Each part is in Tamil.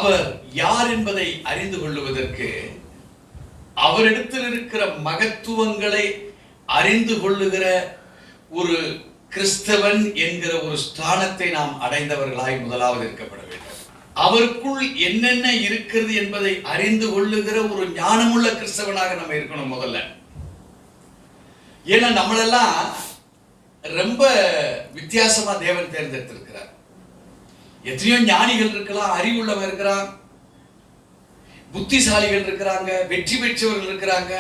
அவர் யார் என்பதை அறிந்து கொள்ளுவதற்கு அவரிடத்தில் இருக்கிற மகத்துவங்களை அறிந்து கொள்ளுகிற ஒரு கிறிஸ்தவன் என்கிற ஒரு ஸ்தானத்தை நாம் அடைந்தவர்களாய் முதலாவது இருக்கப்பட வேண்டும். அவருக்குள் என்னென்ன இருக்கிறது என்பதை அறிந்து கொள்ளுகிற ஒரு ஞானமுள்ள கிறிஸ்தவனாக நம்ம இருக்கணும் முதல்ல. ஏன்னா நம்மளெல்லாம் ரொம்ப வித்தியாசமா தேவன் தேர்ந்தெடுத்திருக்கிறார். எத்தனையோ ஞானிகள் இருக்கலாம், அறிவுள்ளவன் இருக்கிறான், புத்திசாலிகள் இருக்கிறாங்க, வெற்றி பெற்றவர்கள் இருக்கிறாங்க.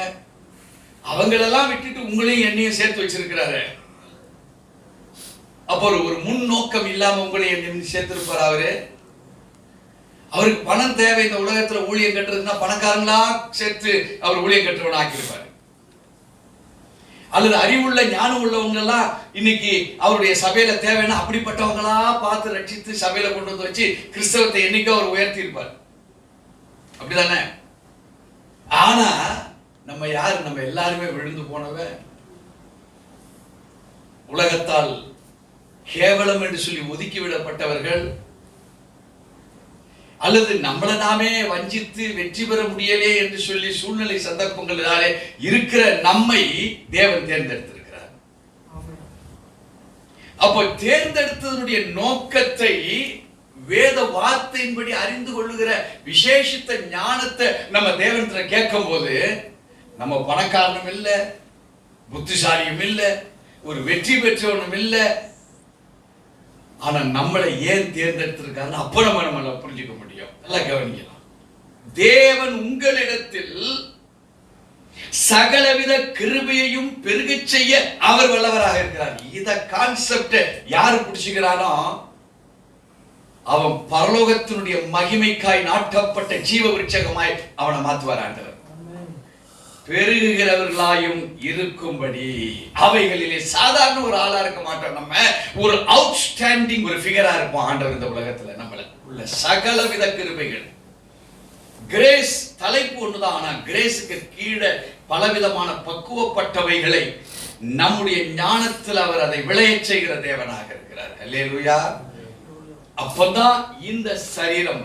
அவங்களெல்லாம் விட்டுட்டு உங்களையும் என்னையும் சேர்த்து வச்சிருக்கிறாரு. அப்போ ஒரு முன்னோக்கம் இல்லாம உங்களையும் என்னையும் சேர்த்திருப்பார். அவருக்கு பணம் தேவை, இந்த உலகத்துல ஊழியம் கட்டுறதுன்னா பணக்காரங்களா சேர்த்து அவர் ஊழியம் கட்டுறவன் ஆக்கியிருப்பாரு. அல்லது அறிவுள்ள ஞானம் உள்ளவங்க எல்லாம் இன்னைக்கு அவருடைய சபையில தேவைன்னா அப்படிப்பட்டவங்களா பார்த்து ரட்சித்து சபையில கொண்டு வந்து வச்சு கிறிஸ்தவத்தை என்னைக்கோ அவர் உயர்த்தி இருப்பார். அப்படிதானே? ஆனா நம்ம யாரு? நம்ம எல்லாருமே விழுந்து போனவ, உலகத்தால் கேவலம் என்று சொல்லி ஒதுக்கி விடப்பட்டவர்கள், அல்லது நம்மளை நாமே வஞ்சித்து வெற்றி பெற முடியலே என்று சொல்லி சூழ்நிலை சந்தர்ப்பங்களினாலே இருக்கிற நம்மை தேவன் தேர்ந்தெடுத்திருக்கிறார். அப்போ தேர்ந்தெடுத்ததனுடைய நோக்கத்தை வேத வார்த்தையின்படி அறிந்து கொள்ளுகிற விசேஷித்த ஞானத்தை நம்ம தேவன்கிட்ட கேட்கும் போது நம்ம பணக்காரனும் இல்லை, புத்திசாலியும் இல்லை, ஒரு வெற்றி பெற்றவனும் இல்லை. ஆனா நம்மளை ஏன் தேர்ந்தெடுத்திருக்காருன்னு அப்ப நம்மள புரிஞ்சுக்க முடியும். நல்லா கவனிக்கலாம். தேவன் உங்களிடத்தில் சகலவித கிருபையையும் பெருகச் செய்ய அவர் வல்லவராக இருக்கிறார். இத கான்செப்ட் யாரு பிடிச்சுக்கிறானோ அவன் பரலோகத்தினுடைய மகிமைக்காய் நாட்டப்பட்ட ஜீவ விருட்சகமாய் அவனை மாற்றுவார் ஆண்டவர். பெருகுகிறவர்களாயும் இருக்கும்படி அவைகளிலே சாதாரண ஒரு ஆளா இருக்க மாட்டோம். நம்ம ஒரு அவுட்ஸ்டாண்டிங் ஒரு ஃபிகரா இருப்போம். ஆண்டவர் இந்த உலகத்துல நம்மள உள்ள சகலவித கிருபைகள், கிரேஸ் தலைப்பு ஒண்ணுதான். ஆனா கிரேஸுக்கு கீழே பலவிதமான பக்குவப்பட்டவைகளை நம்முடைய ஞானத்தில் அவர் அதை விளையச் செய்கிற தேவனாக இருக்கிறார். அல்லேலூயா. அப்பதான் இந்த சரீரம்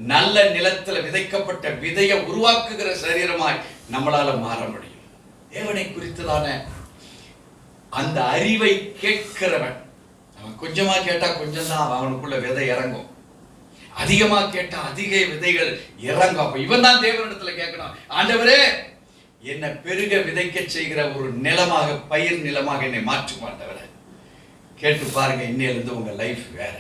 நல்ல நிலத்துல விதைக்கப்பட்ட விதையை உருவாக்குகிற சரீரமாய் நம்மளால மாற முடியும். தேவனை குறித்ததான அந்த அறிவை கேட்கிறவன், அவன் கொஞ்சமா கேட்டா கொஞ்சம் தான் அவனுக்குள்ள விதை இறங்கும், அதிகமா கேட்டா அதிக விதைகள் இறங்கும். அப்ப இவன் தான் தேவனிடத்துல கேட்கணும், ஆண்டவரே என்னை பெருக விதைக்க செய்கிற ஒரு நிலமாக, பயிர் நிலமாக என்னை மாற்றும் ஆண்டவரே. கேட்டு பாருங்க, இன்னையிலிருந்து உங்க லைஃப் வேற.